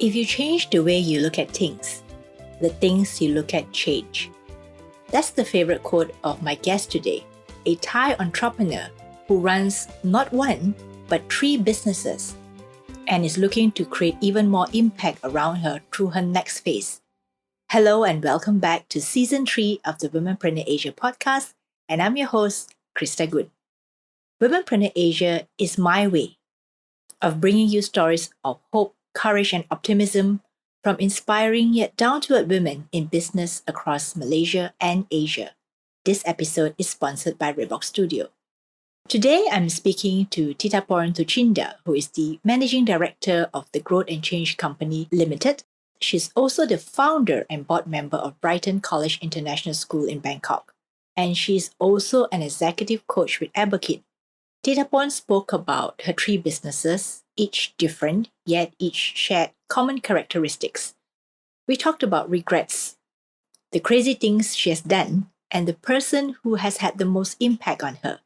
If you change the way you look at things, the things you look at change. That's the favorite quote of my guest today, a Thai entrepreneur who runs not one, but 3 businesses and is looking to create even more impact around her through her next phase. Hello and welcome back to Season 3 of the Womenpreneur Asia podcast, and I'm your host, Krista Good. Womenpreneur Asia is my way of bringing you stories of hope, courage, and optimism from inspiring yet down-to-earth women in business across Malaysia and Asia. This episode is sponsored by Reebok Studio. Today, I'm speaking to Titaporn Tuchinda, who is the Managing Director of the Growth and Change Company Limited. She's also the founder and board member of Brighton College International School in Bangkok. And she's also an executive coach with Aberkyn. Titaporn spoke about her 3 businesses, each different, yet each shared common characteristics. We talked about regrets, the crazy things she has done, and the person who has had the most impact on her.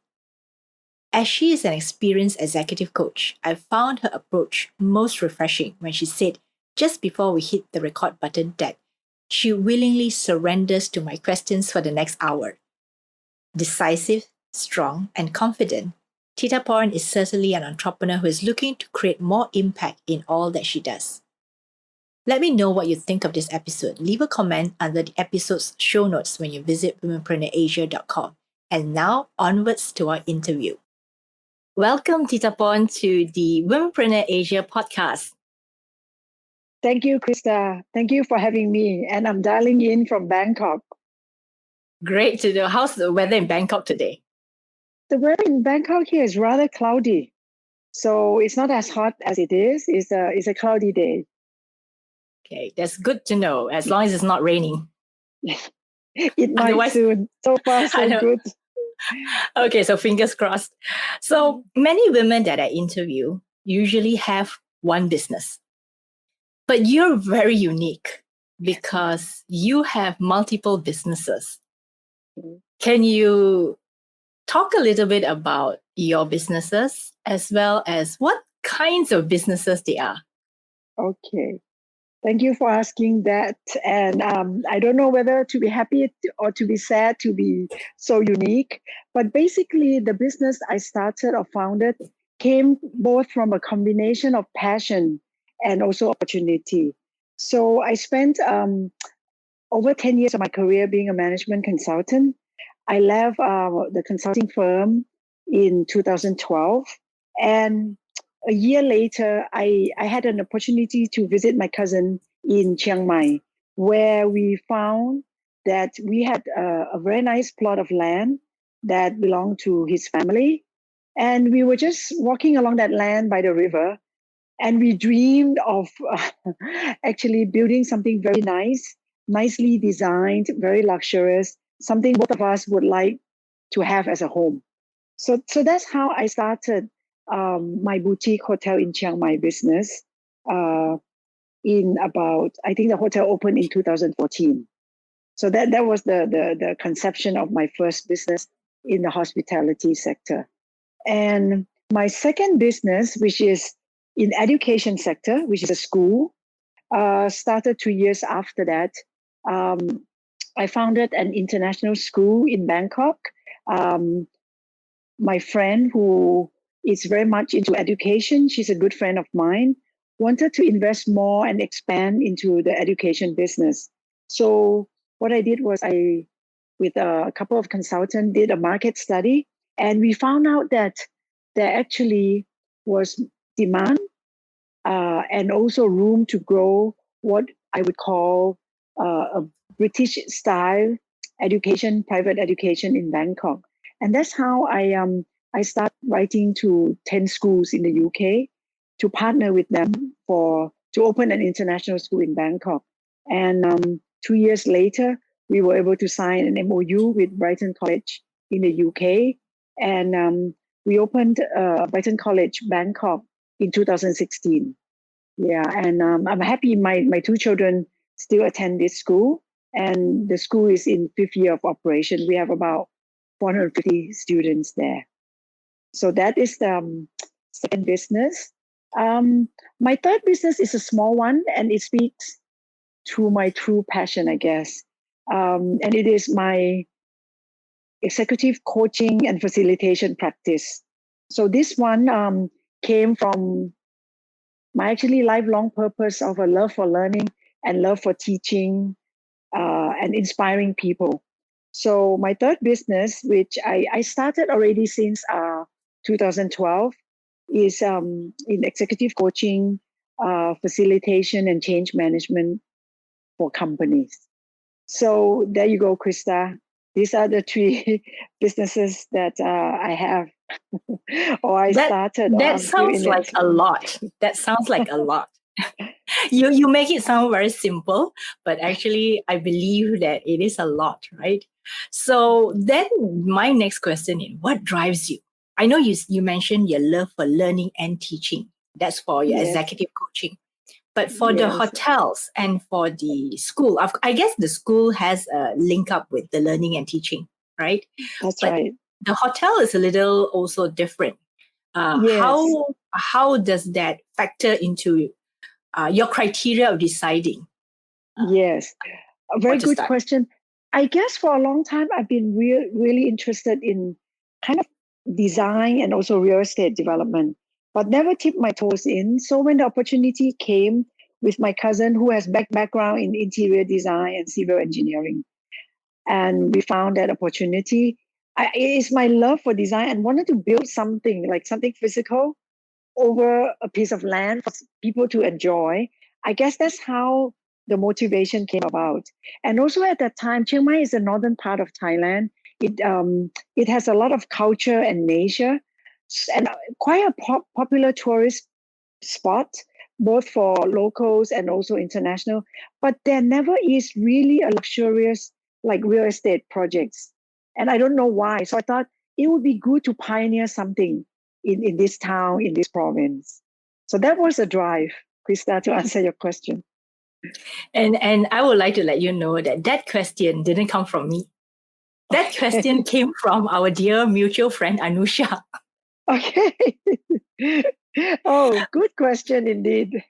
As she is an experienced executive coach, I found her approach most refreshing when she said, just before we hit the record button, that she willingly surrenders to my questions for the next hour. Decisive, strong, and confident, Titaporn is certainly an entrepreneur who is looking to create more impact in all that she does. Let me know what you think of this episode. Leave a comment under the episode's show notes when you visit womenpreneurasia.com. And now, onwards to our interview. Welcome, Titaporn, to the Womenpreneur Asia podcast. Thank you, Krista. Thank you for having me. And I'm dialing in from Bangkok. Great to know. How's the weather in Bangkok today? The weather in Bangkok here is rather cloudy. So it's not as hot as it is. It's a cloudy day. Okay, that's good to know, as long as it's not raining. It might Otherwise, soon. So far, so good. Okay, so fingers crossed. So many women that I interview usually have one business. But you're very unique because you have multiple businesses. Can you talk a little bit about your businesses as well as what kinds of businesses they are? Okay. Thank you for asking that. And I don't know whether to be happy or to be sad to be so unique. But basically, the business I started or founded came both from a combination of passion and also opportunity. So I spent over 10 years of my career being a management consultant. I left the consulting firm in 2012. And a year later, I had an opportunity to visit my cousin in Chiangmai, where we found that we had a very nice plot of land that belonged to his family. And we were just walking along that land by the river. And we dreamed of actually building something very nice, nicely designed, very luxurious, something both of us would like to have as a home. So that's how I started my boutique hotel in Chiangmai business in about, I think the hotel opened in 2014. So that was the conception of my first business in the hospitality sector. And my second business, which is in education sector, which is a school, started 2 years after that. I founded an international school in Bangkok. My friend, who is very much into education, she's a good friend of mine, wanted to invest more and expand into the education business. So what I did was I, with a couple of consultants, did a market study, and we found out that there actually was demand and also room to grow what I would call a British style education, private education in Bangkok. And that's how I started writing to 10 schools in the UK to partner with them to open an international school in Bangkok. And 2 years later, we were able to sign an MOU with Brighton College in the UK. And we opened Brighton College Bangkok in 2016. Yeah, and I'm happy my 2 children still attend this school. And the school is in 5th year of operation. We have about 450 students there. So that is the second business. My third business is a small one, and it speaks to my true passion, I guess. And it is my executive coaching and facilitation practice. So this one came from my actually lifelong purpose of a love for learning and love for teaching and inspiring people. So my third business, which I started already since 2012, is in executive coaching, facilitation, and change management for companies. So there you go, Krista. These are the three businesses that I have, or I That started, or that I'm still sounds in it. like a lot. That sounds like a lot. You make it sound very simple, but actually I believe that it is a lot, right? So then my next question is, what drives you? I know you mentioned your love for learning and teaching. That's for your Yes, executive coaching. But for the yes, hotels and for the school, I guess the school has a link up with the learning and teaching, right? that's But right. the hotel is a little also different. Yes, How does that factor into your criteria of deciding yes. A very what to good start? question. I guess for a long time, I've been really interested in kind of design and also real estate development, but never tipped my toes in. So when the opportunity came with my cousin who has background in interior design and civil engineering, and we found that opportunity. It is my love for design and wanted to build something like something physical over a piece of land for people to enjoy. I guess that's how the motivation came about. And also at that time, Chiang Mai is the northern part of Thailand. It has a lot of culture and nature, and quite a popular tourist spot, both for locals and also international. But there never is really a luxurious like real estate projects. And I don't know why. So I thought it would be good to pioneer something in this town, in this province. So that was the drive, Krista, to answer your question. And I would like to let you know that that question didn't come from me. That question Okay. came from our dear mutual friend Anusha. Okay. Oh, good question indeed.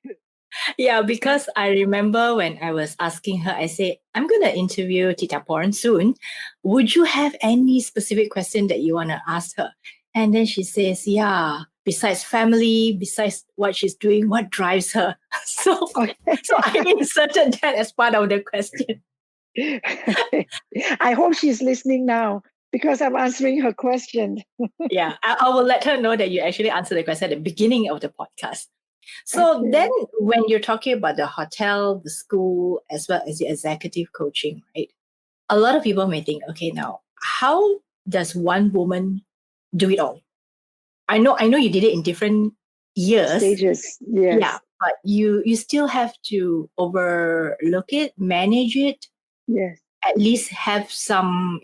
Yeah, because I remember when I was asking her, I said, I'm going to interview Titaporn soon. Would you have any specific question that you want to ask her? And then she says, yeah, besides family, besides what she's doing, what drives her? So, Okay. so I inserted that as part of the question. I hope she's listening now because I'm answering her question. Yeah, I will let her know that you actually answered the question at the beginning of the podcast. So then Okay. when you're talking about the hotel, the school, as well as the executive coaching, right? A lot of people may think, okay, now how does one woman do it all? I know you did it in different years. Stages. Yeah, Yes. but you still have to overlook it, manage it, Yes. at least have some,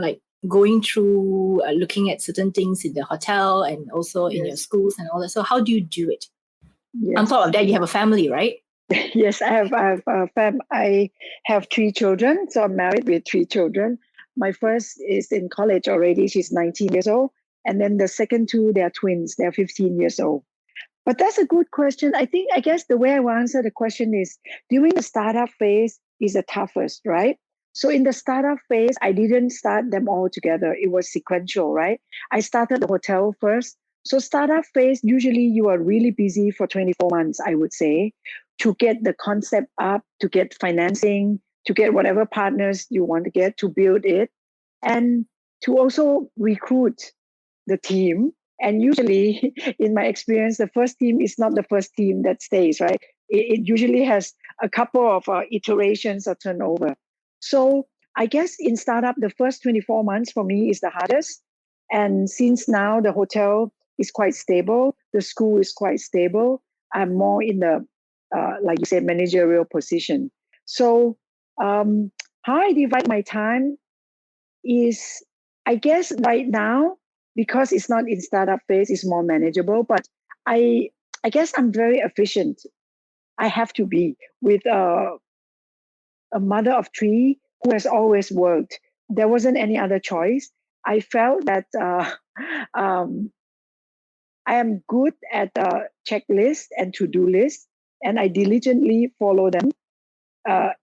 like going through looking at certain things in the hotel and also in your Yes. schools and all that. So how do you do it? On Yes. top of that, you have a family, right? Yes, I have three children, so I'm married with three children. My first is in college already. She's 19 years old. And then the second two, they're twins. They're 15 years old. But that's a good question. I guess the way I will answer the question is during the startup phase is the toughest, right? So in the startup phase, I didn't start them all together. It was sequential, right? I started the hotel first. So startup phase, usually you are really busy for 24 months, I would say, to get the concept up, to get financing, to get whatever partners you want to get to build it, and to also recruit the team. And usually, in my experience, the first team is not the first team that stays, right? It usually has a couple of iterations or turnover. So I guess in startup, the first 24 months for me is the hardest. And since now the hotel is quite stable, the school is quite stable, I'm more in the, like you said, managerial position. So how I divide my time is, I guess right now, because it's not in startup phase, it's more manageable. But I I guess I'm very efficient. I have to be with a mother of three who has always worked. There wasn't any other choice. I felt that um, I am good at checklist and to-do list, and I diligently follow them.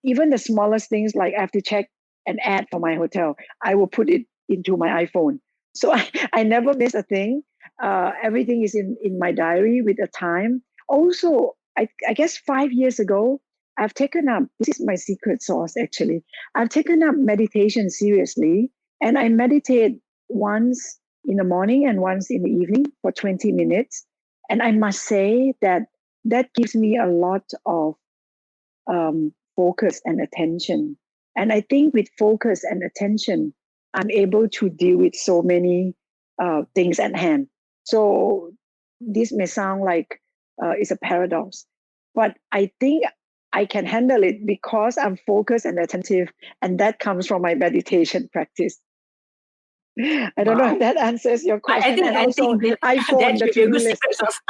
Even the smallest things, like I have to check an ad for my hotel, I will put it into my iPhone. So I never miss a thing. Everything is in my diary with a time. Also, I guess 5 years ago, I've taken up, this is my secret sauce actually. I've taken up meditation seriously, and I meditate once in the morning and once in the evening for 20 minutes. And I must say that that gives me a lot of focus and attention. And I think with focus and attention, I'm able to deal with so many things at hand. So this may sound like it's a paradox, but I think I can handle it because I'm focused and attentive, and that comes from my meditation practice. I don't know Wow. if that answers your question. I think And also that, iPhone, that the should be a to-do good list. secret sauce.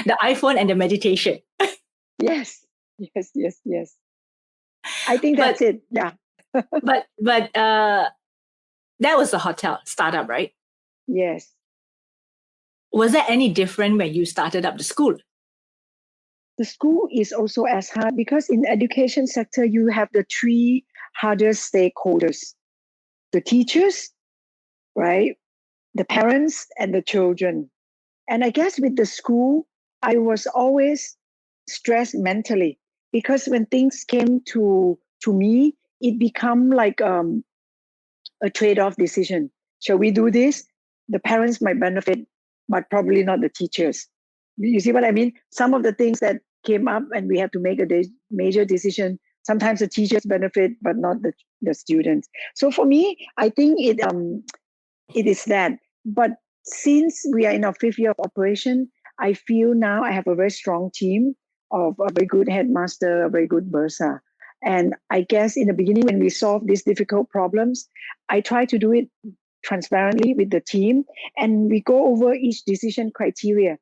The iPhone and the meditation. Yes, yes, yes, yes. I think But that's it. Yeah. but that was a hotel startup, right? Yes. Was that any different when you started up the school? The school is also as hard because in the education sector, you have the three hardest stakeholders: the teachers, right? The parents and the children. And I guess with the school, I was always stressed mentally because when things came to me, it become like a trade-off decision. Shall we do this? The parents might benefit, but probably not the teachers. You see what I mean? Some of the things that came up and we have to make a major decision. Sometimes the teachers benefit, but not the students. So for me, I think it is that. But since we are in our 5th year of operation, I feel now I have a very strong team of a very good headmaster, a very good bursar. And I guess in the beginning, when we solve these difficult problems, I try to do it transparently with the team, and we go over each decision criteria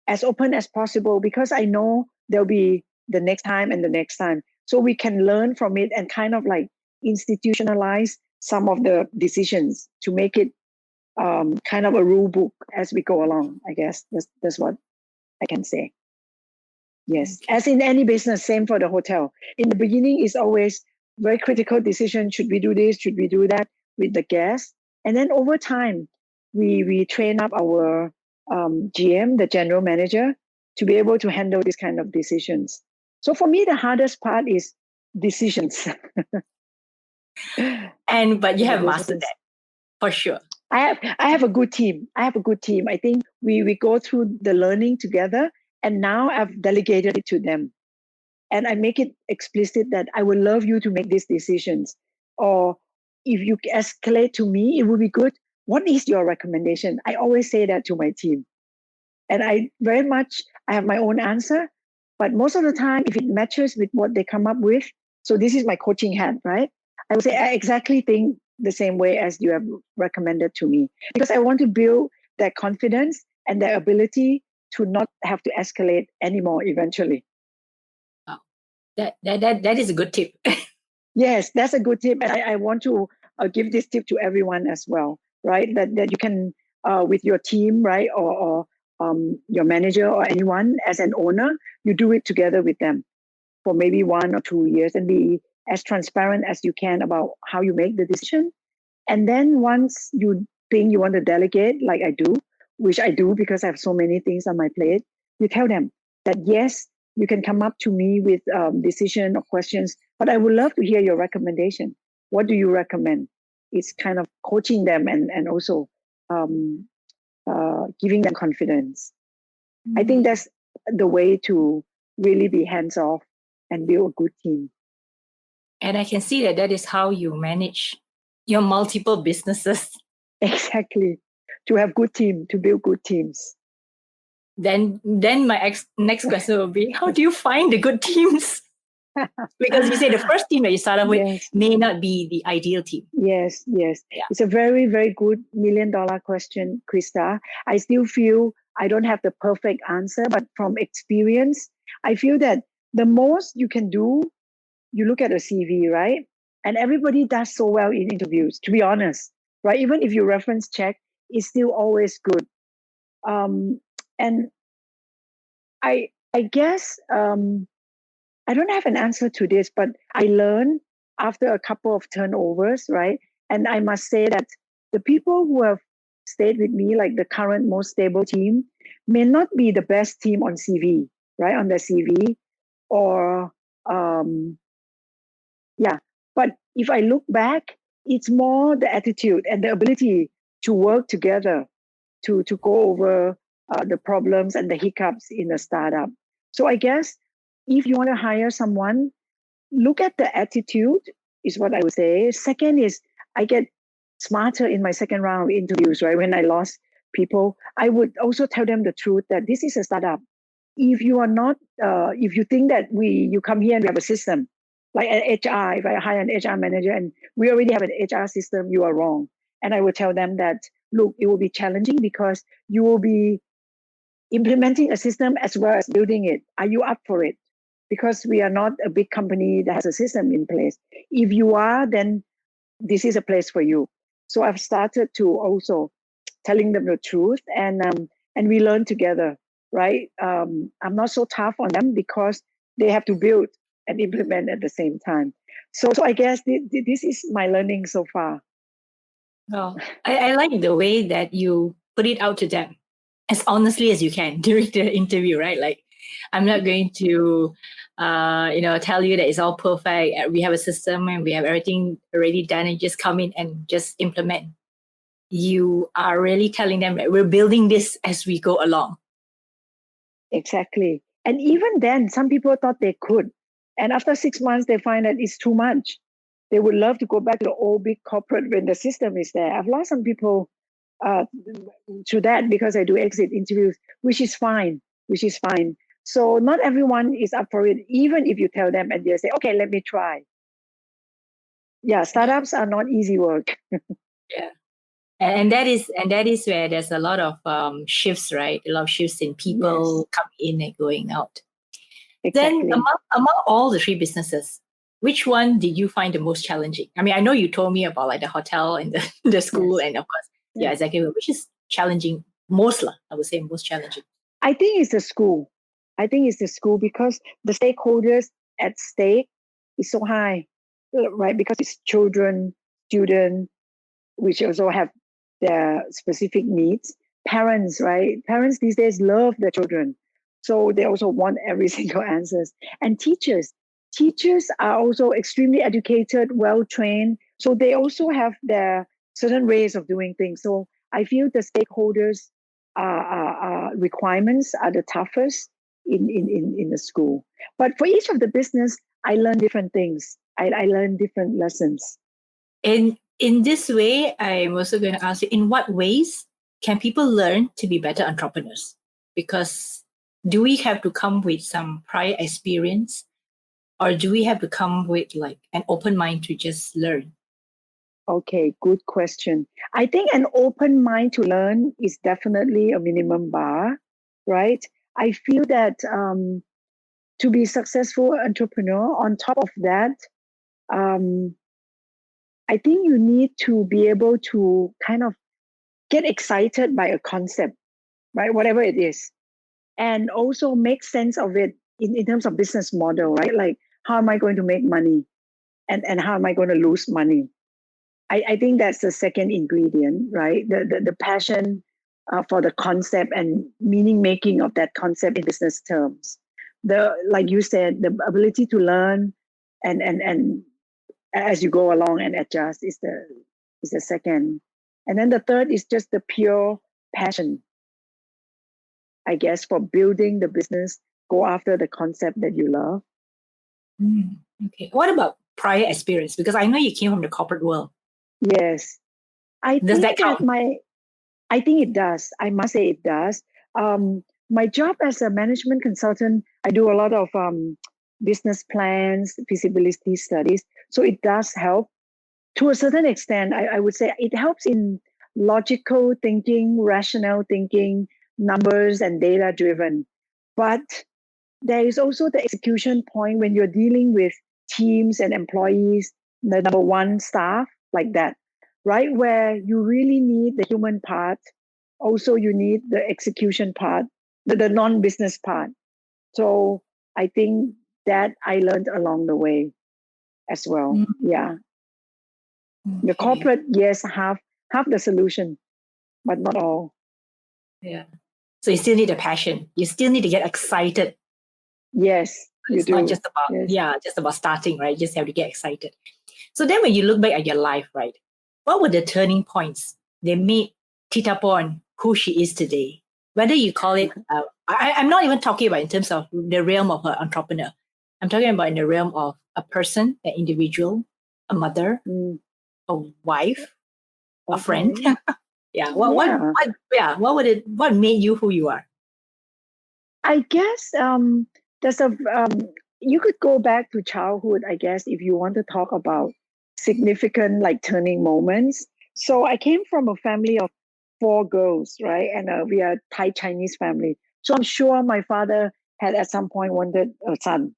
as open as possible because I know there'll be the next time and the next time. So we can learn from it and kind of like institutionalize some of the decisions to make it kind of a rule book as we go along. I guess that's what I can say. Yes, as in any business, same for the hotel. In the beginning, it's always very critical decision. Should we do this? Should we do that with the guests? And then over time, we train up our GM, the general manager, to be able to handle this kind of decisions. So for me, the hardest part is decisions. But you have mastered that for sure. I have a good team. I think we go through the learning together, and now I've delegated it to them. And I make it explicit that I would love you to make these decisions. Or if you escalate to me, it would be good. What is your recommendation? I always say that to my team. And I have my own answer, but most of the time, if it matches with what they come up with, so this is my coaching hat, right? I would say I exactly think the same way as you have recommended to me, because I want to build that confidence and the ability to not have to escalate anymore eventually. Wow. That is a good tip. Yes, that's a good tip. And I want to give this tip to everyone as well, right? That you can, with your team, right? Or your manager or anyone as an owner, you do it together with them for maybe 1 or 2 years and be as transparent as you can about how you make the decision. And then once you think you want to delegate, like I do, which I do because I have so many things on my plate, you tell them that yes, you can come up to me with decision or questions, but I would love to hear your recommendation. What do you recommend? It's kind of coaching them and also giving them confidence. I think that's the way to really be hands off and build a good team. And I can see that is how you manage your multiple businesses. Exactly. To have good team, to build good teams. Then my next question will be, how do you find the good teams? Because you say the first team that you started with may not be the ideal team. Yes. Yeah. It's a very, very good $1 million question, Krista. I still feel I don't have the perfect answer, but from experience, I feel that the most you can do, you look at a CV, right? And everybody does so well in interviews, to be honest, right? Even if you reference check, it's still always good. And I guess I don't have an answer to this, but I learned after a couple of turnovers, right? And I must say that the people who have stayed with me, like the current most stable team, may not be the best team on CV, right? On the CV, or yeah. But if I look back, it's more the attitude and the ability to work together to go over the problems and the hiccups in a startup. So I guess if you want to hire someone, look at the attitude is what I would say. Second is I get smarter in my second round of interviews, right? When I lost people, I would also tell them the truth that this is a startup. If you are not, if you think that you come here and we have a system, like an HR, if I hire an HR manager and we already have an HR system, you are wrong. And I would tell them that, look, it will be challenging because you will be implementing a system as well as building it. Are you up for it? Because we are not a big company that has a system in place. If you are, then this is a place for you. So I've started to also telling them the truth, and we learn together, right? I'm not so tough on them because they have to build and implement at the same time. So I guess this is my learning so far. Oh, I like the way that you put it out to them as honestly as you can during the interview, right? Like, I'm not going to, tell you that it's all perfect. We have a system and we have everything already done, and just come in and just implement. You are really telling them that we're building this as we go along. Exactly. And even then, some people thought they could. And after 6 months, they find that it's too much. They would love to go back to the old big corporate when the system is there. I've lost some people to that because I do exit interviews, which is fine, So not everyone is up for it, even if you tell them and they say, okay, let me try. Yeah, startups are not easy work. Yeah. And that is where there's a lot of shifts, right? A lot of shifts in people coming in and going out. Exactly. Then among all the three businesses, which one did you find the most challenging? I mean, I know you told me about like the hotel and the school, and of course, yeah, exactly. Which is challenging most, I would say most challenging. I think it's the school. Because the stakeholders at stake is so high, right? Because it's children, students, which also have their specific needs. Parents, right? Parents these days love their children. So they also want every single answers. And teachers. Teachers are also extremely educated, well-trained. So they also have their certain ways of doing things. So I feel the stakeholders requirements are the toughest in the school. But for each of the business, I learn different things. I learn different lessons. And in this way, I'm also going to ask you, in what ways can people learn to be better entrepreneurs? Because do we have to come with some prior experience, or do we have to come with like an open mind to just learn? Okay, good question. I think an open mind to learn is definitely a minimum bar, right? I feel that to be successful entrepreneur, on top of that, I think you need to be able to kind of get excited by a concept, right? Whatever it is, and also make sense of it in terms of business model, right? Like, how am I going to make money, and how am I going to lose money? I think that's the second ingredient, right? The passion for the concept and meaning making of that concept in business terms. Like you said, the ability to learn and as you go along and adjust is the second. And then the third is just the pure passion, I guess, for building the business, go after the concept that you love. Okay. What about prior experience? Because I know you came from the corporate world. Yes. Does that count? I think it does. I must say it does. My job as a management consultant, I do a lot of business plans, feasibility studies. So it does help to a certain extent. I would say it helps in logical thinking, rational thinking, numbers and data driven. But there is also the execution point when you're dealing with teams and employees, the number one staff like that, right? Where you really need the human part also you need the execution part, the non-business part. So I think that I learned along the way as well. Mm, Yeah. The okay. corporate, yes, have the solution, but not all. Yeah. So you still need a passion. You still need to get excited. Yes, you It's not do. just about, Yes. yeah, just about starting, right? You just have to get excited. So then when you look back at your life, right, what were the turning points that made Titaporn who she is today? Whether you call it, I'm not even talking about in terms of the realm of an entrepreneur. I'm talking about in the realm of a person, an individual, a mother, Mm, a wife, a friend. okay. Yeah. Yeah. What made you who you are? I guess there's a you could go back to childhood, I guess, if you want to talk about significant like turning moments. So I came from a family of four girls, right? And we are Thai Chinese family. So I'm sure my father had at some point wanted a son,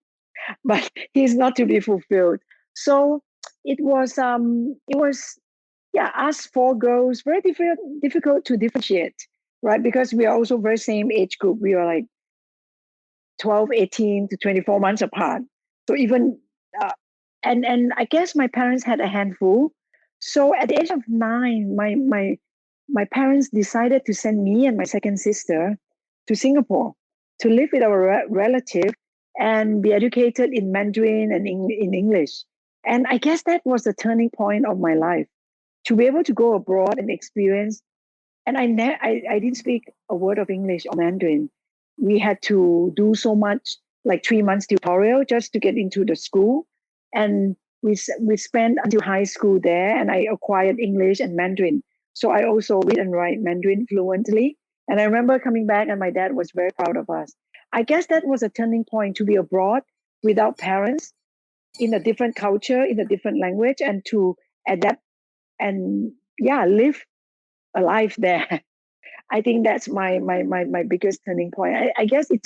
but he's not to be fulfilled. So it was yeah, us four girls, very difficult to differentiate, right? Because we are also very same age group. We are like 12, 18 to 24 months apart. So even, uh, and I guess my parents had a handful. So at the age of 9, my parents decided to send me and my second sister to Singapore to live with our relative and be educated in Mandarin and in English. And I guess that was the turning point of my life to be able to go abroad and experience. And I didn't speak a word of English or Mandarin. We had to do so much, like 3 months tutorial just to get into the school. And we spent until high school there, and I acquired English and Mandarin. So I also read and write Mandarin fluently. And I remember coming back, and my dad was very proud of us. I guess that was a turning point to be abroad without parents in a different culture, in a different language, and to adapt and yeah, live a life there. I think that's my biggest turning point. I guess it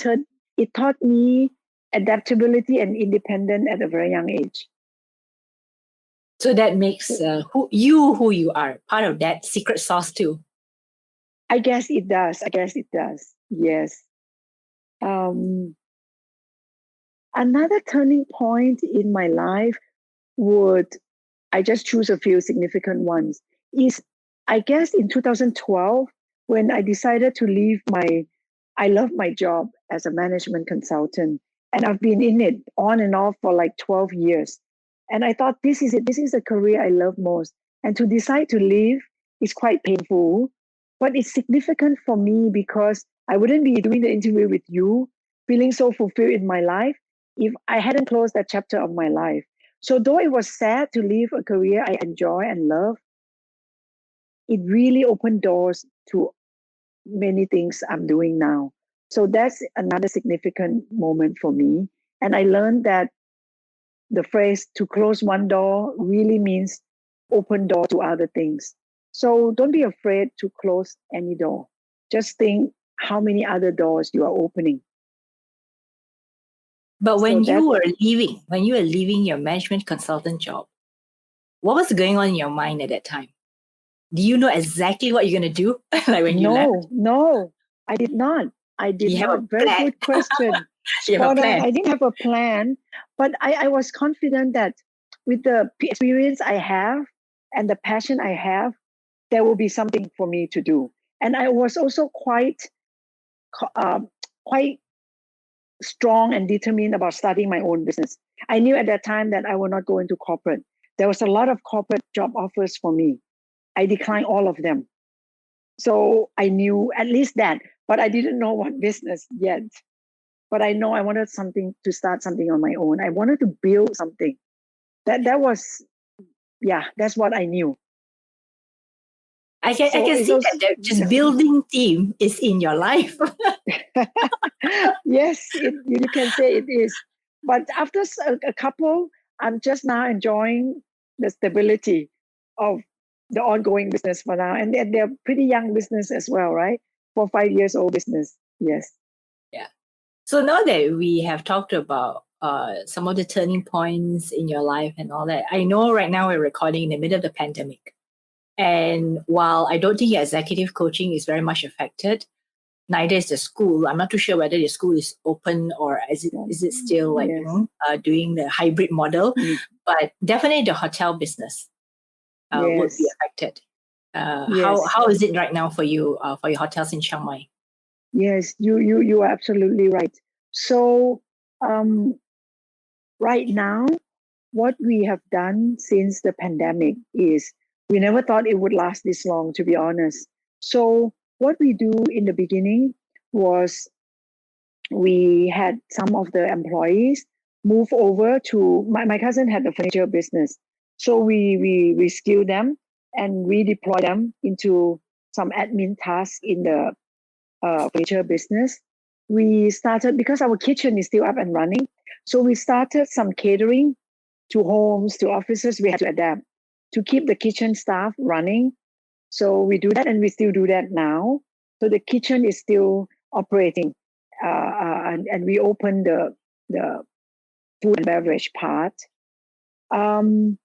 taught me adaptability and independence at a very young age. So that makes who you are, part of that secret sauce too. I guess it does. I guess it does. Yes. Um, Another turning point in my life would I just choose a few significant ones is I guess in 2012 when I decided to leave I love my job as a management consultant and I've been in it on and off for like 12 years. And I thought this is it. This is the career I love most. And to decide to leave is quite painful, but it's significant for me because I wouldn't be doing the interview with you, feeling so fulfilled in my life if I hadn't closed that chapter of my life. So though it was sad to leave a career I enjoy and love, it really opened doors to many things I'm doing now. So that's another significant moment for me. And I learned that the phrase to close one door really means open door to other things. So don't be afraid to close any door. Just think how many other doors you are opening. But So that when you were leaving your management consultant job, what was going on in your mind at that time? Do you know exactly what you're going to do? Like when you left? no, I did not. I Do did you have not. a Very plan? good question. Do you have a Spot on. plan? I didn't have a plan, but I was confident that with the experience I have and the passion I have, there will be something for me to do. And I was also uh, quite strong and determined about starting my own business. I knew at that time that I will not go into corporate. There was a lot of corporate job offers for me. I declined all of them. So I knew at least that, but I didn't know what business yet. But I know I wanted something to start something on my own. I wanted to build something. That was yeah, that's what I knew. I So can it's see also that this building theme is in your life. yes, you can say it is. But after a couple, I'm just now enjoying the stability of the ongoing business for now. And they're pretty young business as well, right? 4 5 years old business. Yes. Yeah. So now that we have talked about some of the turning points in your life and all that, I know right now we're recording in the middle of the pandemic. And while I don't think your executive coaching is very much affected, neither is the school. I'm not too sure whether the school is open or is it still like, Yes. doing the hybrid model. But definitely the hotel business would be Yes. affected. Yes. How is it right now for you, for your hotels in Chiang Mai? Yes. You are absolutely right. So right now, what we have done since the pandemic is we never thought it would last this long, to be honest. So what we do in the beginning was we had some of the employees move over to my cousin had a furniture business. So we reskill them and redeploy them into some admin tasks in the furniture business. We started because our kitchen is still up and running. So we started some catering to homes, to offices. We had to adapt to keep the kitchen staff running. So we do that and we still do that now. So the kitchen is still operating. And we open the food and beverage part. Um,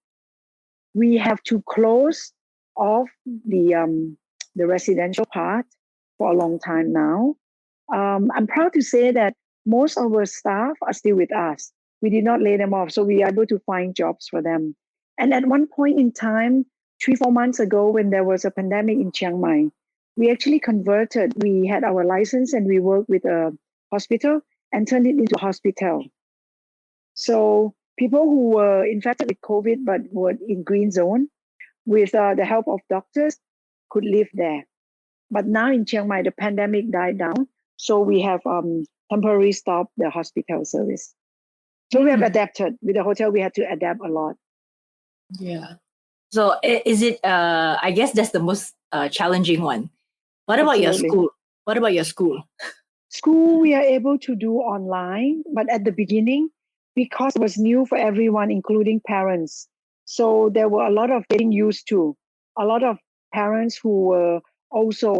we have to close off the residential part for a long time now. I'm proud to say that most of our staff are still with us. We did not lay them off, so we are able to find jobs for them. And at one point in time, 3-4 months ago, when there was a pandemic in Chiang Mai, we actually converted. We had our license and we worked with a hospital and turned it into a hospital. So people who were infected with COVID but were in green zone, with the help of doctors, could live there. But now in Chiang Mai, the pandemic died down, so we have temporarily stopped the hospital service. So we have adapted. With the hotel, we had to adapt a lot. Yeah. So is it? I guess that's the most challenging one. What about your Absolutely. school? What about your school? School, we are able to do online, but at the beginning, because it was new for everyone, including parents, so there were a lot of getting used to. A lot of parents who were also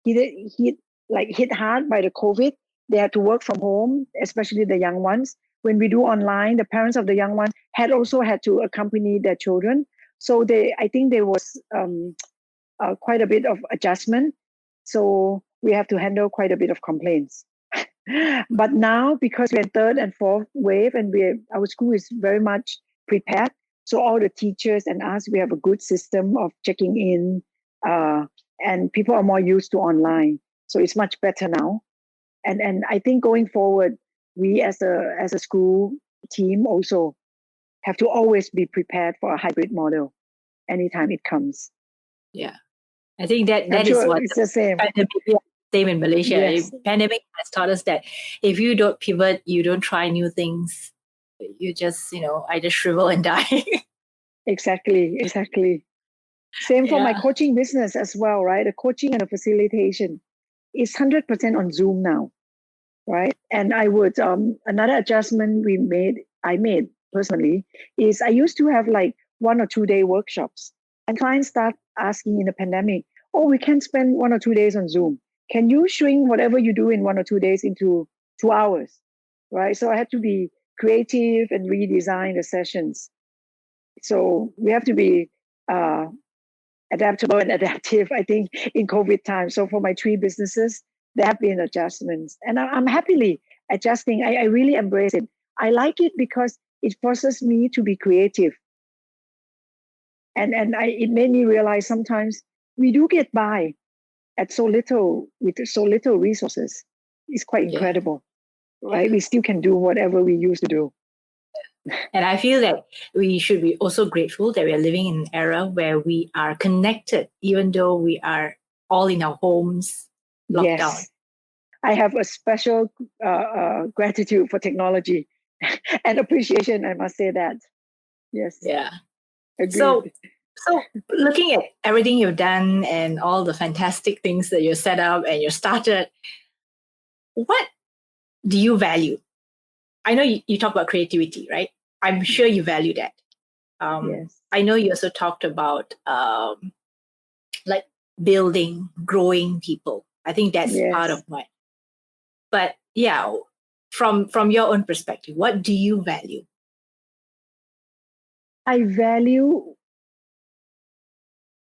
hit hard by the COVID. They had to work from home, especially the young ones. When we do online, the parents of the young ones had also had to accompany their children. So I think there was quite a bit of adjustment. So we have to handle quite a bit of complaints. But now, because we're third and fourth wave, and our school is very much prepared, so all the teachers and us, we have a good system of checking in, and people are more used to online. So it's much better now. And I think going forward, we as a school team also have to always be prepared for a hybrid model anytime it comes. Yeah, I think that I'm is sure what it's the same. Same in Malaysia. Yes. Pandemic has taught us that if you don't pivot, you don't try new things, you just either shrivel and die. Exactly. Same for my Yeah. coaching business as well, right? The coaching and the facilitation is 100% on Zoom now, right? And I would another adjustment I made personally is I used to have like 1 or 2 day workshops, and clients start asking in the pandemic, oh, we can spend 1 or 2 days on Zoom. Can you shrink whatever you do in 1 or 2 days into 2 hours, right? So I had to be creative and redesign the sessions. So we have to be adaptable and adaptive, I think, in COVID time. So for my 3 businesses, there have been adjustments, and I'm happily adjusting. I really embrace it. I like it because it forces me to be creative, and it made me realize sometimes we do get by at so little with so little resources. It's quite incredible, right? We still can do whatever we used to do. And I feel that we should be also grateful that we are living in an era where we are connected, even though we are all in our homes, locked down. Yes. I have a special gratitude for technology and appreciation. I must say that. Yes. Yeah. Agreed. So looking at everything you've done and all the fantastic things that you set up and you started, what do you value? I know you talk about creativity, right? I'm sure you value that. Yes. I know you also talked about like building, growing people. I think that's part of mine. But yeah, from your own perspective, what do you value? I value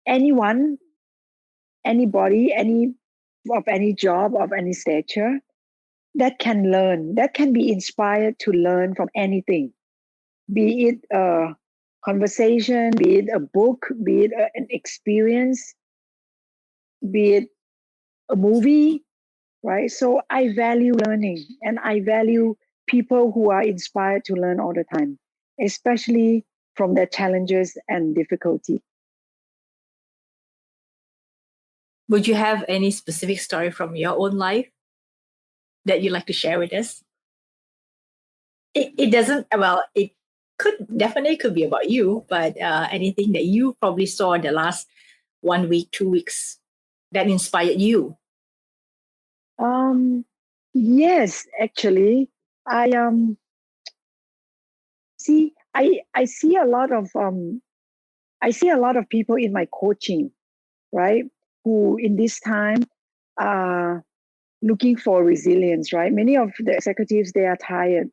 anyone, anybody, of any job, of any stature, that can learn, that can be inspired to learn from anything, be it a conversation, be it a book, be it an experience, be it a movie, right? So I value learning, and I value people who are inspired to learn all the time, especially from their challenges and difficulty. Would you have any specific story from your own life that you'd like to share with us? It doesn't, well, it could be about you, but anything that you probably saw in the last 1 week, 2 weeks that inspired you. Yes, actually, I see. I see a lot of people in my coaching, right? Who in this time are looking for resilience, right? Many of the executives, they are tired,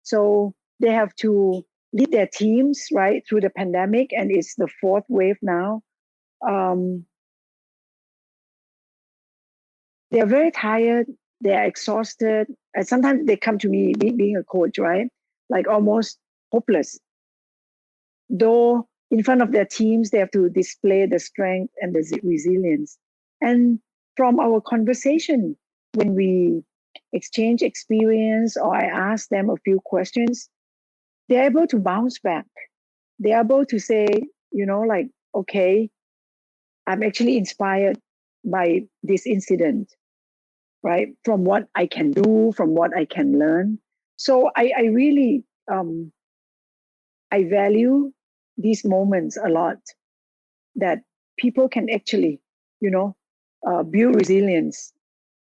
so they have to lead their teams, right, through the pandemic, and it's the fourth wave now. They're very tired, they're exhausted, and sometimes they come to me, being a coach, right, like almost hopeless. Though in front of their teams, they have to display the strength and the resilience. And from our conversation, when we exchange experience or I ask them a few questions, they're able to bounce back. They're able to say, like, okay, I'm actually inspired by this incident, right? From what I can do, from what I can learn. So I really, I value these moments a lot, that people can actually, build resilience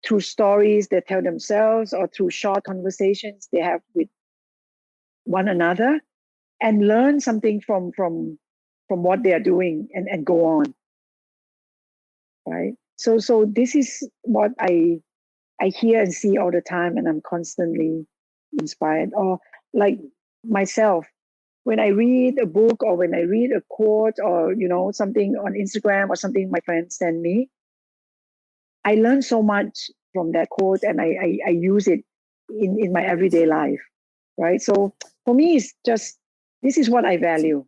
through stories they tell themselves or through short conversations they have with one another, and learn something from what they are doing, and go on, right? So this is what I hear and see all the time, and I'm constantly inspired. Or like myself, when I read a book or when I read a quote or something on Instagram or something my friends send me, I learn so much from that quote, and I use it in my everyday life, right? So for me, it's just, this is what I value: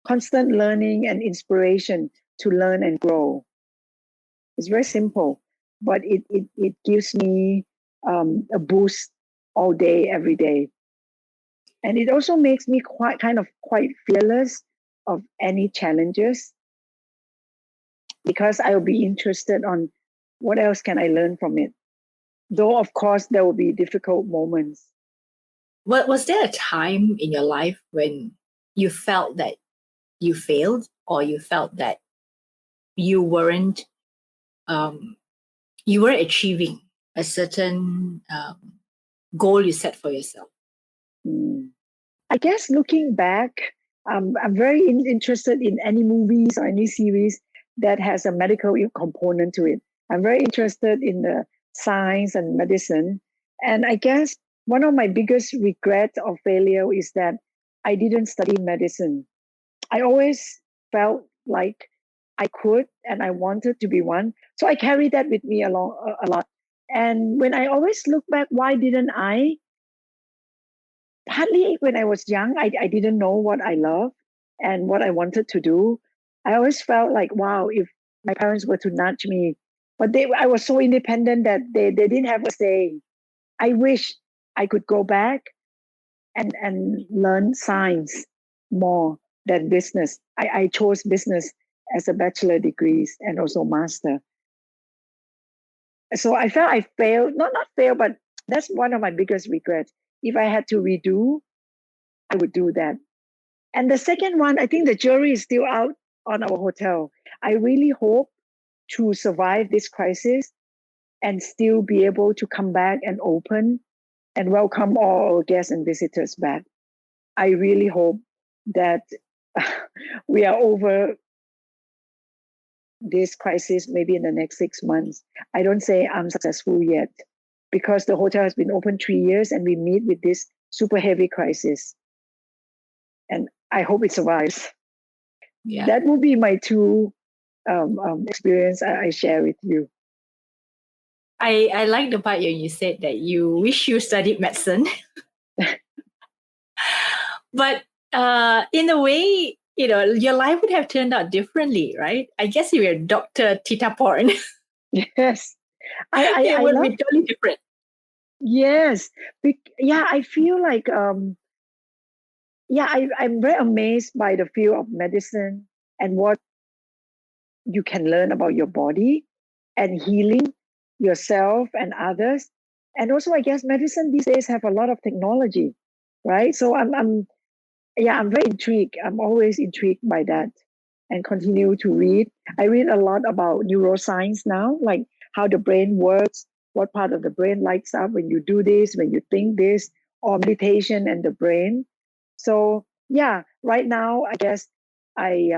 constant learning and inspiration to learn and grow. It's very simple, but it gives me a boost all day, every day. And it also makes me quite fearless of any challenges, because I will be interested on what else can I learn from it. Though, of course, there will be difficult moments. Was there a time in your life when you felt that you failed, or you felt that you weren't achieving a certain goal you set for yourself? I guess looking back, I'm very interested in any movies or any series that has a medical component to it. I'm very interested in the science and medicine. And I guess one of my biggest regrets of failure is that I didn't study medicine. I always felt like I could and I wanted to be one. So I carry that with me along a lot. And when I always look back, why didn't I? Partly when I was young, I didn't know what I love and what I wanted to do. I always felt like, wow, if my parents were to nudge me, but I was so independent that they didn't have a say. I wish I could go back and learn science more than business. I chose business as a bachelor degrees and also master. So I felt I failed, not failed, but that's one of my biggest regrets. If I had to redo, I would do that. And the second one, I think the jury is still out on our hotel. I really hope to survive this crisis and still be able to come back and open and welcome all our guests and visitors back. I really hope that we are over this crisis maybe in the next 6 months. I don't say I'm successful yet, because the hotel has been open 3 years and we meet with this super heavy crisis. And I hope it survives. Yeah. That would be my two experience I share with you. I like the part where you said that you wish you studied medicine. But in a way, your life would have turned out differently, right? I guess if you're Dr. Titaporn, Yes. it I would love be totally different. yes. Yeah, I feel like I'm very amazed by the field of medicine and what you can learn about your body and healing yourself and others. And also, I guess medicine these days have a lot of technology, right? So I'm very intrigued. I'm always intrigued by that and continue to read. I read a lot about neuroscience now, like how the brain works, what part of the brain lights up when you do this, when you think this, or meditation and the brain. So yeah, right now I guess I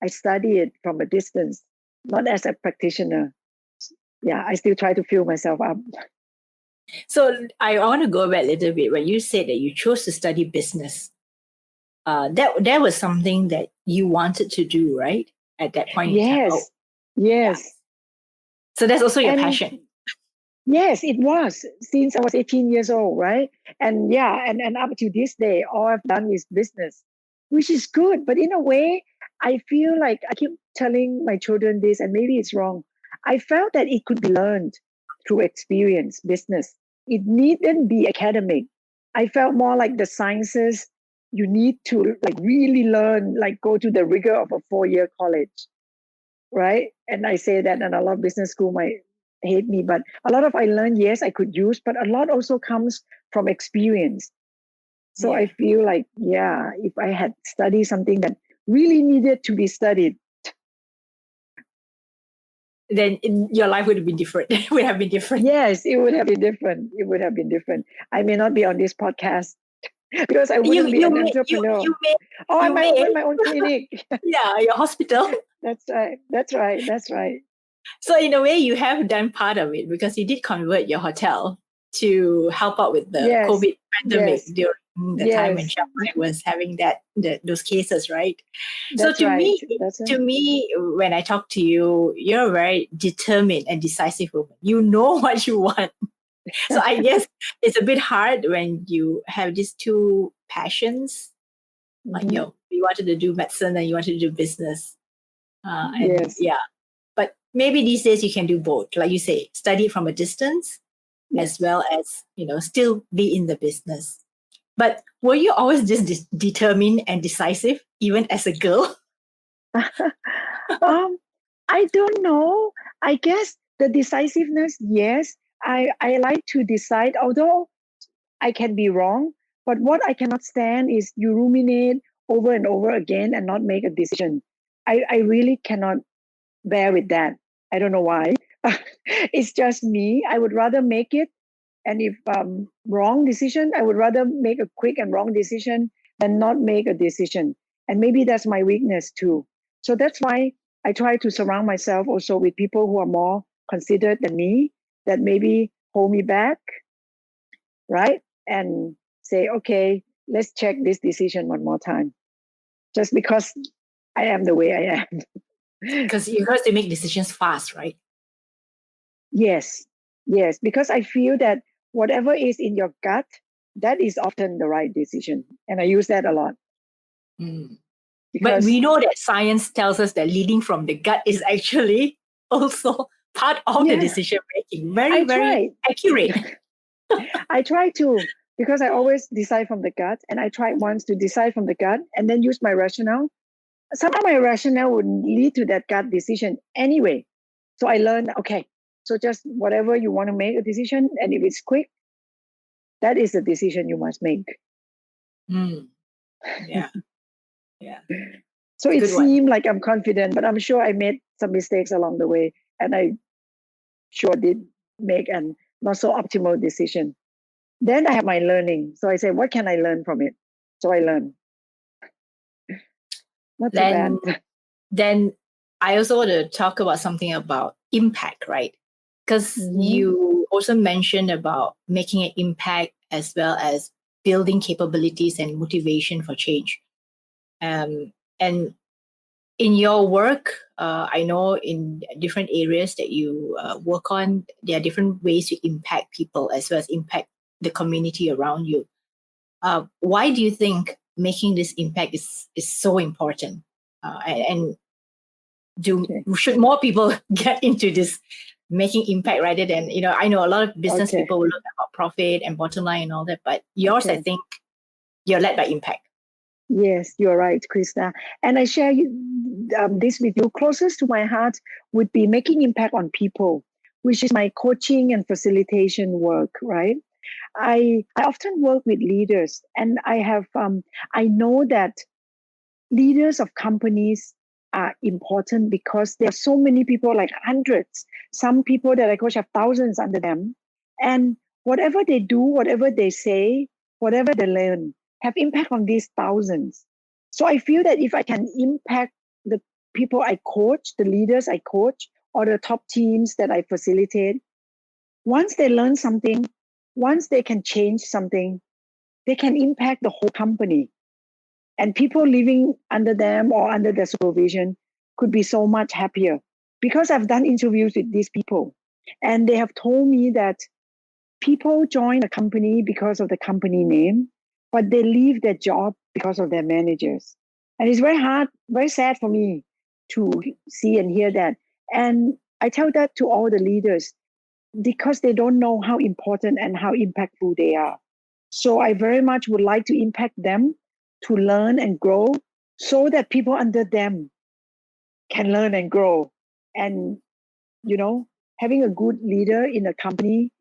study it from a distance, not as a practitioner. Yeah, I still try to fill myself up. So I want to go back a little bit when you said that you chose to study business. That was something that you wanted to do, right? At that point in time. Oh, Yes, yeah. yes. So that's also your And passion. yes, it was since I was 18 years old, right? And yeah, and up to this day, all I've done is business, which is good. But in a way, I feel like I keep telling my children this, and maybe it's wrong. I felt that it could be learned through experience, business. It needn't be academic. I felt more like the sciences, you need to like really learn, like go to the rigor of a 4-year college, right? And I say that, and a lot of business school might hate me, but a lot of I learned, yes, I could use, but a lot also comes from experience. So Yeah. I feel like, yeah, if I had studied something that really needed to be studied, Then your life would have been different. It would have been different. yes, it would have been different. It would have been different. I may not be on this podcast because I wouldn't be an entrepreneur. I you might may open my own clinic. yeah, your hospital. That's right. That's right. That's right. So in a way, you have done part of it because you did convert your hotel to help out with the Yes. COVID pandemic Yes. during the time when Yes. Chiangmai was having those cases, right? So That's right. That's to right. me, when I talk to you, you're a very determined and decisive woman. You know what you want. So I guess it's a bit hard when you have these two passions, like Mhm. you wanted to do medicine and you wanted to do business, and Yes. yeah. But maybe these days you can do both, like you say, study from a distance as Yes. well as still be in the business. But were you always this determined and decisive, even as a girl? um, I don't know. I guess the decisiveness, yes. I like to decide, although I can be wrong. But what I cannot stand is you ruminate over and over again and not make a decision. I really cannot bear with that. I don't know why. It's just me. I would rather make it. And if wrong decision, I would rather make a quick and wrong decision than not make a decision. And maybe that's my weakness too. So that's why I try to surround myself also with people who are more considered than me, that maybe hold me back, right? And say, okay, let's check this decision one more time. Just because I am the way I am. Because you have to make decisions fast, right? Yes, yes, because I feel that whatever is in your gut, that is often the right decision. And I use that a lot Mm. But because, we know that science tells us that leading from the gut is actually also part of the yeah, decision making. Very, I very try. accurate. I try to, because I always decide from the gut. And I tried once to decide from the gut and then use my rationale. Somehow my rationale would lead to that gut decision anyway. So I learned, okay, so just whatever you want to make a decision, and if it's quick, that is the decision you must make. Mm. Yeah, yeah. So It's a it good one. seemed like I'm confident, but I'm sure I made some mistakes along the way. And I sure did make an not so optimal decision. Then I have my learning. So I say, what can I learn from it? So I learn. Not too bad. Then then I also want to talk about something about impact, right? Because Mm-hmm. you also mentioned about making an impact as well as building capabilities and motivation for change. And In your work, I know in different areas that you work on, there are different ways to impact people as well as impact the community around you. Why do you think making this impact is so important? And should more people get into this making impact rather than, I know a lot of business people will look about profit and bottom line and all that, but yours, I think you're led by impact. Yes, you're right, Krishna. And I share this with you. Closest to my heart would be making impact on people, which is my coaching and facilitation work, right? I often work with leaders, and I know that leaders of companies are important because there are so many people, like hundreds. Some people that I coach have thousands under them. And whatever they do, whatever they say, whatever they learn, have impact on these thousands. So I feel that if I can impact the people I coach, the leaders I coach, or the top teams that I facilitate, once they learn something, once they can change something, they can impact the whole company. And people living under them or under their supervision could be so much happier. Because I've done interviews with these people, and they have told me that people join a company because of the company name, but they leave their job because of their managers. And it's very hard, very sad for me to see and hear that. And I tell that to all the leaders because they don't know how important and how impactful they are. So I very much would like to impact them to learn and grow so that people under them can learn and grow. And, having a good leader in a company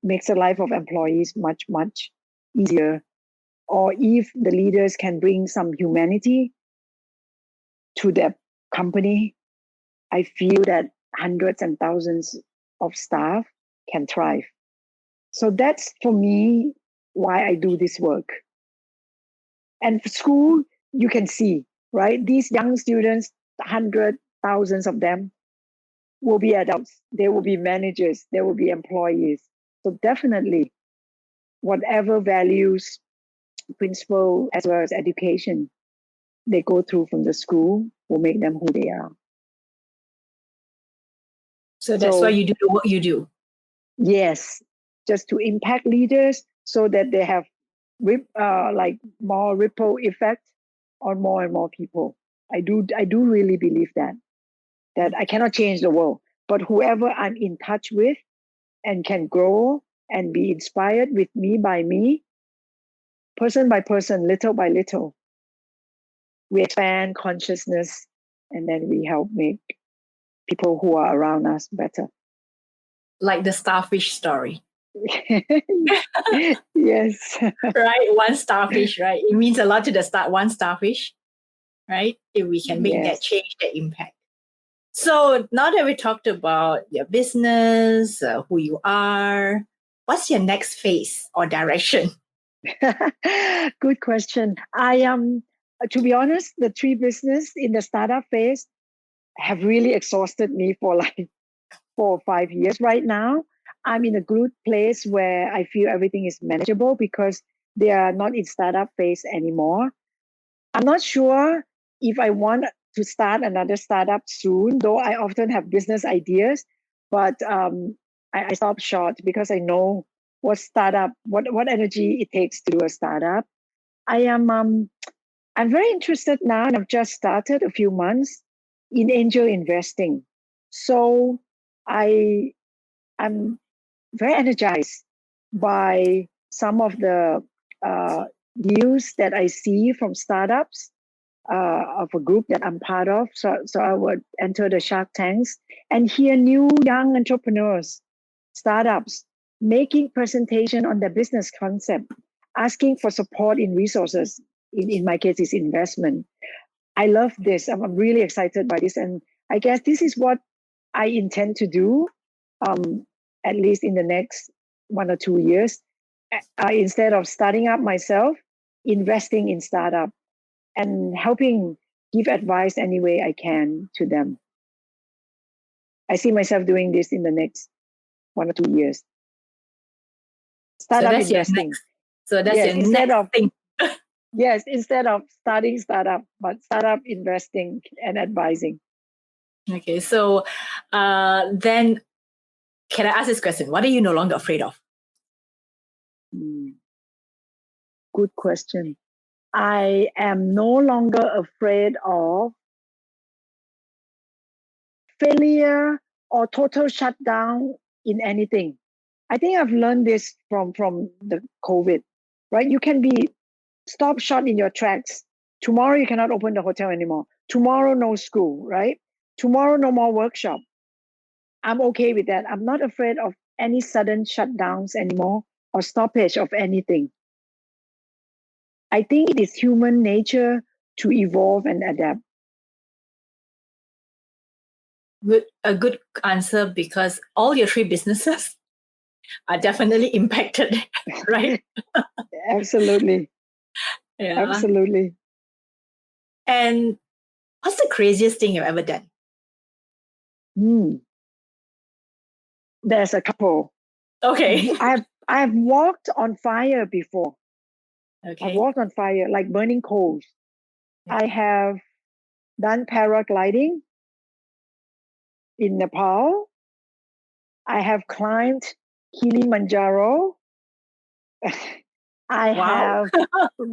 makes the life of employees much, much easier. Or if the leaders can bring some humanity to their company, I feel that hundreds and thousands of staff can thrive. So that's for me why I do this work. And for school, you can see, right? These young students, hundreds, thousands of them, will be adults. They will be managers. They will be employees. So definitely, whatever values, principle, as well as education they go through from the school will make them who they are. So that's why you do the work you do. Yes, just to impact leaders so that they have more ripple effect on more and more people. I do really believe that I cannot change the world, but whoever I'm in touch with and can grow and be inspired with me by me, person by person, little by little, we expand consciousness and then we help make people who are around us better. Like the starfish story. Yes. Right? One starfish, right? It means a lot to the one starfish, right? If we can make that change, that impact. So now that we talked about your business, who you are, what's your next phase or direction? Good question. I am, to be honest, the tree business in the startup phase have really exhausted me for like 4 or 5 years. Right now, I'm in a good place where I feel everything is manageable because they are not in startup phase anymore. I'm not sure if I want to start another startup soon, though I often have business ideas, but I stopped short because I know what energy it takes to do a startup. I'm very interested now, and I've just started a few months in angel investing. So I'm very energized by some of the news that I see from startups of a group that I'm part of. So I would enter the Shark Tanks and hear new young entrepreneurs, startups, making presentation on their business concept, asking for support in resources. In my case, is investment. I love this. I'm really excited by this. And I guess this is what I intend to do, at least in the next 1 or 2 years. Instead of starting up myself, investing in startup and helping give advice any way I can to them. I see myself doing this in the next 1 or 2 years. Startup investing. So that's your next thing. Yes, instead of starting startup, but startup investing and advising. Okay, so then can I ask this question? What are you no longer afraid of? Good question. I am no longer afraid of failure or total shutdown in anything. I think I've learned this from the COVID, right? You can be stopped short in your tracks. Tomorrow you cannot open the hotel anymore. Tomorrow no school, right? Tomorrow no more workshop. I'm okay with that. I'm not afraid of any sudden shutdowns anymore or stoppage of anything. I think it is human nature to evolve and adapt. A good answer, because all your three businesses are definitely impacted, right? Absolutely. Yeah. Absolutely. And what's the craziest thing you've ever done? There's a couple. Okay. I've walked on fire before. Okay. I've walked on fire, like burning coals. Yeah. I have done paragliding in Nepal. I have climbed Kilimanjaro. I have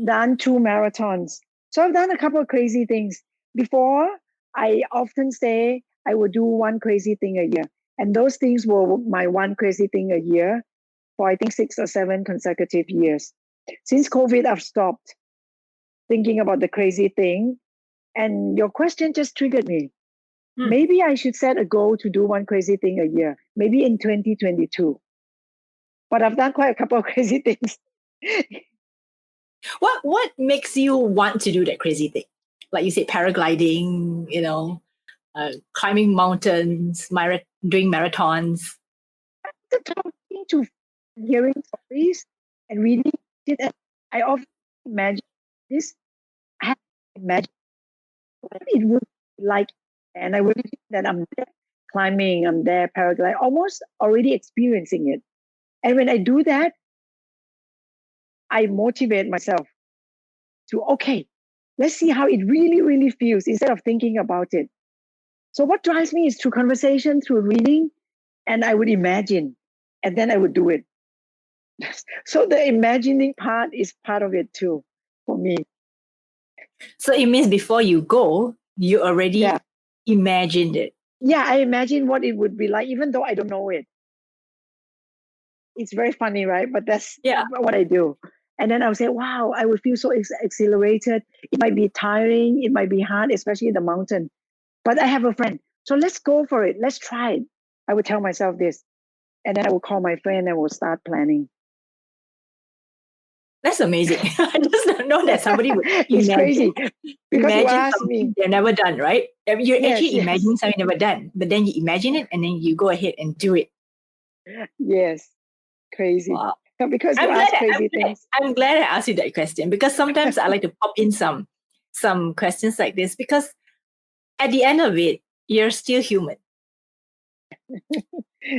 done 2 marathons. So I've done a couple of crazy things. Before, I often say I would do one crazy thing a year. And those things were my one crazy thing a year for, I think, 6 or 7 consecutive years. Since COVID, I've stopped thinking about the crazy thing. And your question just triggered me. Maybe I should set a goal to do one crazy thing a year, maybe in 2022. But I've done quite a couple of crazy things. What makes you want to do that crazy thing? Like you said, paragliding, climbing mountains, doing marathons. Talking to, hearing stories and reading it, I often imagine this. I have to imagine what it would be like, and I would think that I'm there climbing, I'm there paragliding, almost already experiencing it. And when I do that, I motivate myself to, okay, let's see how it really, really feels instead of thinking about it. So what drives me is through conversation, through reading, and I would imagine, and then I would do it. So the imagining part is part of it too, for me. So it means before you go, you already imagined it. Yeah, I imagine what it would be like, even though I don't know it. It's very funny, right? But that's what I do. And then I would say, wow, I would feel so exhilarated. It might be tiring. It might be hard, especially in the mountain. But I have a friend. So let's go for it. Let's try it. I would tell myself this. And then I would call my friend and we'll start planning. That's amazing. I just don't know that somebody would it's crazy. Because you ask something they've never done, right? You're actually imagining something you've never done. But then you imagine it and then you go ahead and do it. Yes. Crazy. Wow. Because you ask crazy things. I'm glad I asked you that question, because sometimes I like to pop in some questions like this, because at the end of it, you're still human.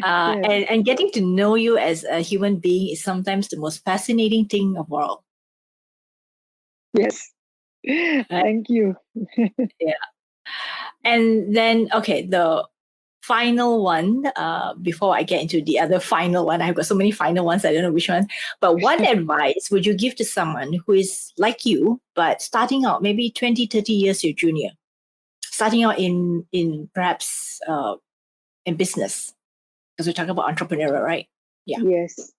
And getting to know you as a human being is sometimes the most fascinating thing of all. Yes. Thank you. Yeah. And then, okay, the final one, before I get into the other final one, I've got so many final ones, I don't know which one, but what advice would you give to someone who is like you, but starting out maybe 20, 30 years your junior, starting out in perhaps in business, because we're talking about entrepreneurial, right? Yeah. Yes.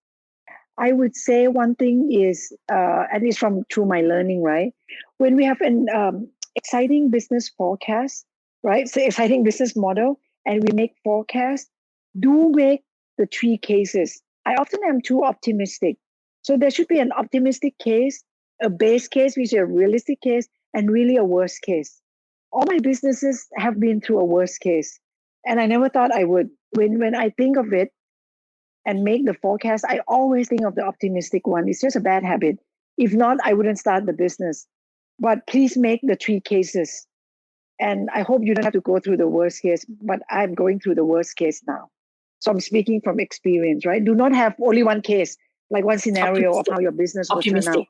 I would say one thing is, at least through my learning, right? When we have an exciting business forecast, right? So exciting business model, and we make forecasts, do make the 3 cases. I often am too optimistic. So there should be an optimistic case, a base case, which is a realistic case, and really a worst case. All my businesses have been through a worst case. And I never thought I would. When I think of it, and make the forecast, I always think of the optimistic one. It's just a bad habit. If not, I wouldn't start the business. But please make the 3 cases. And I hope you don't have to go through the worst case, but I'm going through the worst case now. So I'm speaking from experience, right? Do not have only one case, like one scenario of how your business will turn out.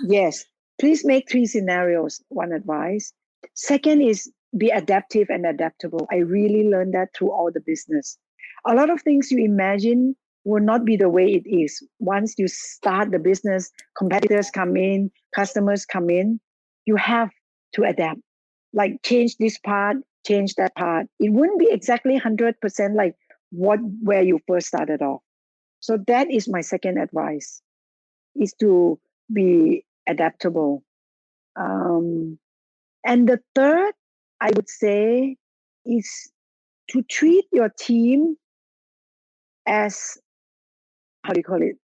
Yes. please make 3 scenarios, one advice. Second is be adaptive and adaptable. I really learned that through all the business. A lot of things you imagine will not be the way it is. Once you start the business, competitors come in, customers come in, you have to adapt. Like change this part, change that part. It wouldn't be exactly 100% like where you first started off. So that is my second advice, is to be adaptable. And the third, I would say, is to treat your team as, how do you call it?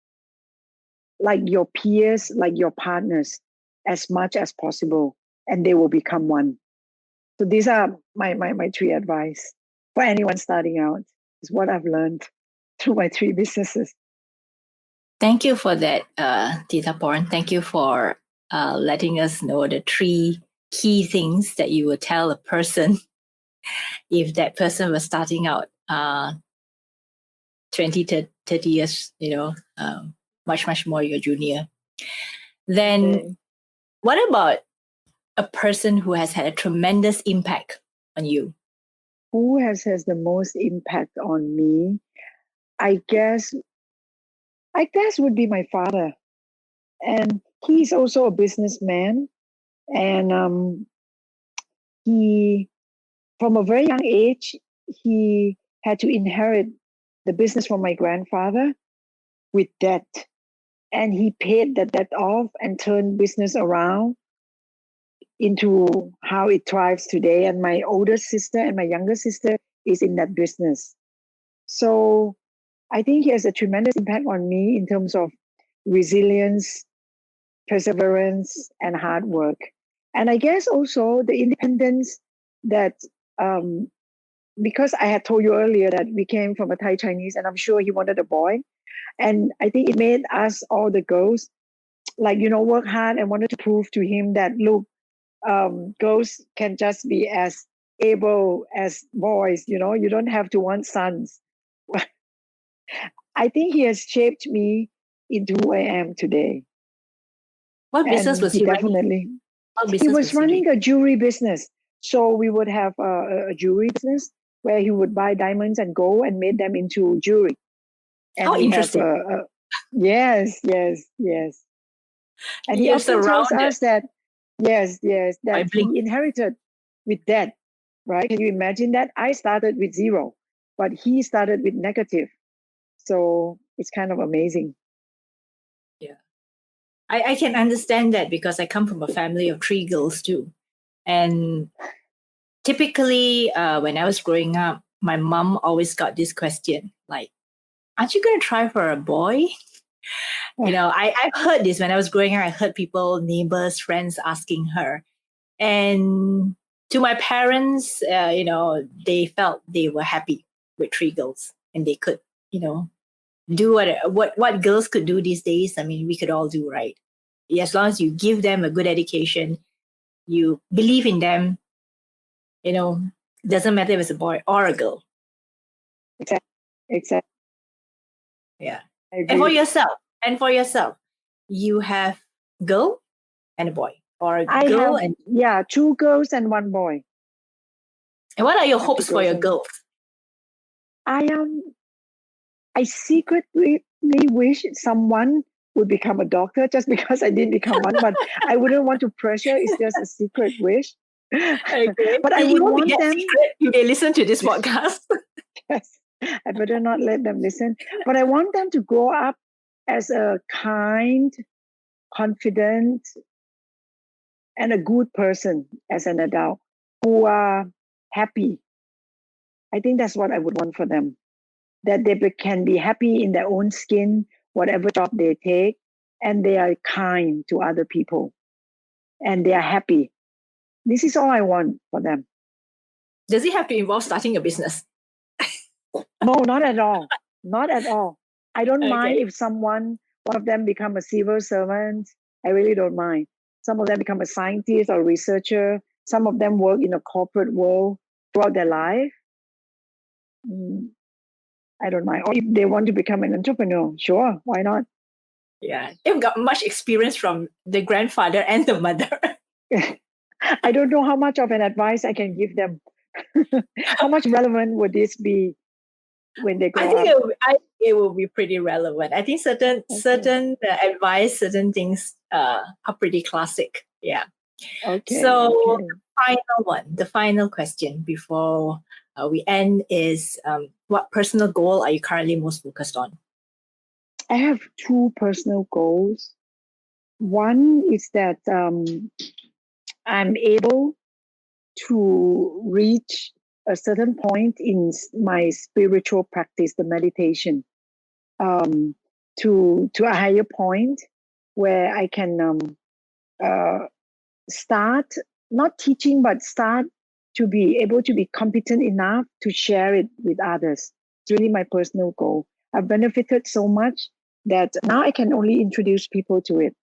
Like your peers, like your partners, as much as possible, and they will become one. So these are my 3 advice for anyone starting out. Is what I've learned through my 3 businesses. Thank you for that, Titaporn. Thank you for letting us know the 3 key things that you would tell a person if that person was starting out 20 to 30 years, much more your junior. Then Okay. What about a person who has had a tremendous impact on you? Who has the most impact on me? I guess would be my father. And he's also a businessman. And he, from a very young age, he had to inherit the business from my grandfather with debt. And he paid that debt off and turned business around into how it thrives today. And my older sister and my younger sister is in that business. So I think he has a tremendous impact on me in terms of resilience, perseverance, and hard work. And I guess also the independence that, because I had told you earlier that we came from a Thai Chinese, and I'm sure he wanted a boy. And I think it made us, all the girls, work hard and wanted to prove to him that, look, girls can just be as able as boys, you don't have to want sons. I think he has shaped me into who I am today. What business And was he running? He was running a jewelry business. So we would have a jewelry business where he would buy diamonds and gold and made them into jewelry. And How interesting. Yes. And he often tells us that, that he inherited with debt, right? Can you imagine that? I started with 0, but he started with negative. So it's kind of amazing. Yeah. I can understand that because I come from a family of 3 girls too. And typically, when I was growing up, my mom always got this question, like, aren't you going to try for a boy? I've heard this when I was growing up. I heard people, neighbors, friends asking her. And to my parents, they felt they were happy with 3 girls and they could, do what girls could do these days. I mean, we could all do, right? As long as you give them a good education, you believe in them, doesn't matter if it's a boy or a girl. Exactly. Yeah. And for yourself, you have girl and a boy, or a girl and 2 girls and 1 boy. And what are your hopes for your girls? I secretly wish someone would become a doctor just because I didn't become one, but I wouldn't want to pressure. It's just a secret wish. Okay. But I would want them. If they listen to this podcast. Yes, I better not let them listen. But I want them to grow up as a kind, confident, and a good person as an adult, who are happy. I think that's what I would want for them. That they can be happy in their own skin, whatever job they take, and they are kind to other people, and they are happy. This is all I want for them. Does it have to involve starting a business? No, not at all. Not at all. I don't mind if one of them become a civil servant. I really don't mind. Some of them become a scientist or researcher. Some of them work in a corporate world throughout their life. I don't mind. Or if they want to become an entrepreneur, sure, why not? Yeah, you've got much experience from the grandfather and the mother. I don't know how much of an advice I can give them. How much relevant would this be when they I grow think up? it will be pretty relevant. I think certain Okay. advice, certain things are pretty classic. Yeah. Okay. So Okay. the final question before we end is what personal goal are you currently most focused on? I have two personal goals. One is that I'm able to reach a certain point in my spiritual practice, the meditation, um, to a higher point where I can start not teaching, but start to be able to be competent enough to share it with others. It's really my personal goal. I've benefited so much that now I can only introduce people to it.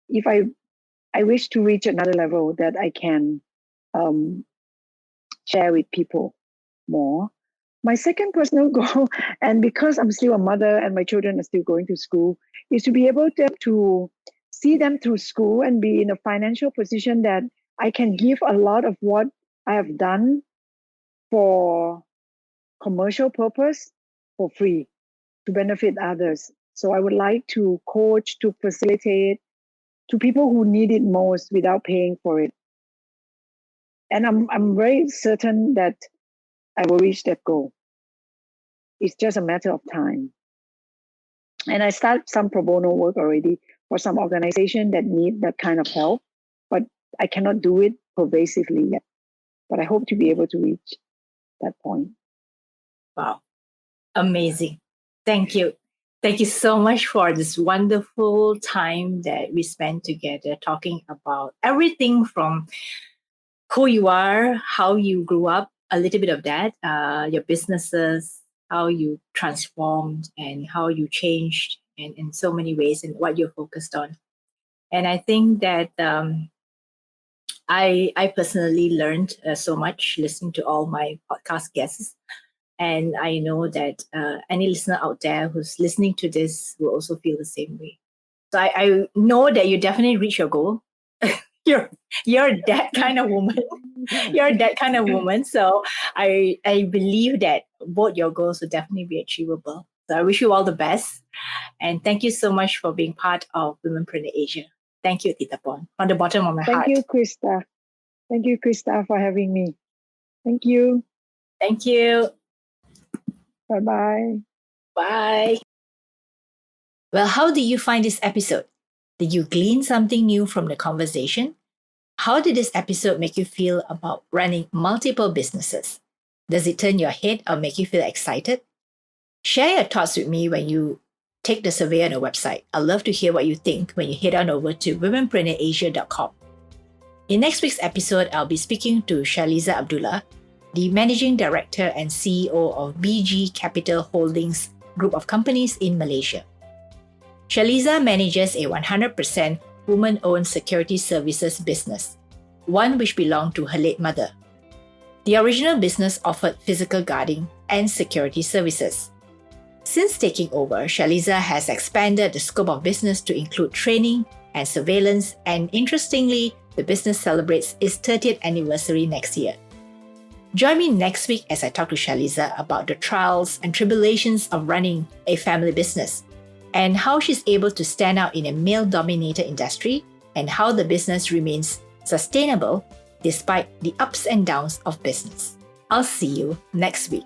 If I wish to reach another level that I can um, share with people more. My second personal goal, and because I'm still a mother and my children are still going to school, is to be able to see them through school and be in a financial position that I can give a lot of what I have done for commercial purpose for free to benefit others. So I would like to coach, to facilitate to people who need it most without paying for it. And I'm very certain that I will reach that goal. It's just a matter of time. And I start some pro bono work already for some organization that need that kind of help, but I cannot do it pervasively yet. But I hope to be able to reach that point. Wow. Amazing. Thank you. Thank you so much for this wonderful time that we spent together talking about everything from who you are, how you grew up, a little bit of that, your businesses, how you transformed and how you changed in so many ways and what you're focused on. And I think that I personally learned so much listening to all my podcast guests. And I know that any listener out there who's listening to this will also feel the same way. So I know that you definitely reach your goal. you're you're that kind of woman. You're that kind of woman. So I believe that both your goals will definitely be achievable. So I wish you all the best. And thank you so much for being part of Womenpreneur Asia. Thank you, Titaporn, from the bottom of my Thank heart. you, Krista. Thank you, Krista, for having me. Thank you. Thank you. Bye-bye. Bye. Well, how did you find this episode? Did you glean something new from the conversation? How did this episode make you feel about running multiple businesses? Does it turn your head or make you feel excited? Share your thoughts with me when you take the survey on our website. I'd love to hear what you think when you head on over to womenpreneurasia.com. In next week's episode, I'll be speaking to Shaliza Abdullah, the Managing Director and CEO of BG Capital Holdings Group of Companies in Malaysia. Shaliza manages a 100% woman-owned security services business, one which belonged to her late mother. The original business offered physical guarding and security services. Since taking over, Shaliza has expanded the scope of business to include training and surveillance, and interestingly, the business celebrates its 30th anniversary next year. Join me next week as I talk to Shaliza about the trials and tribulations of running a family business, and how she's able to stand out in a male-dominated industry, and how the business remains sustainable despite the ups and downs of business. I'll see you next week.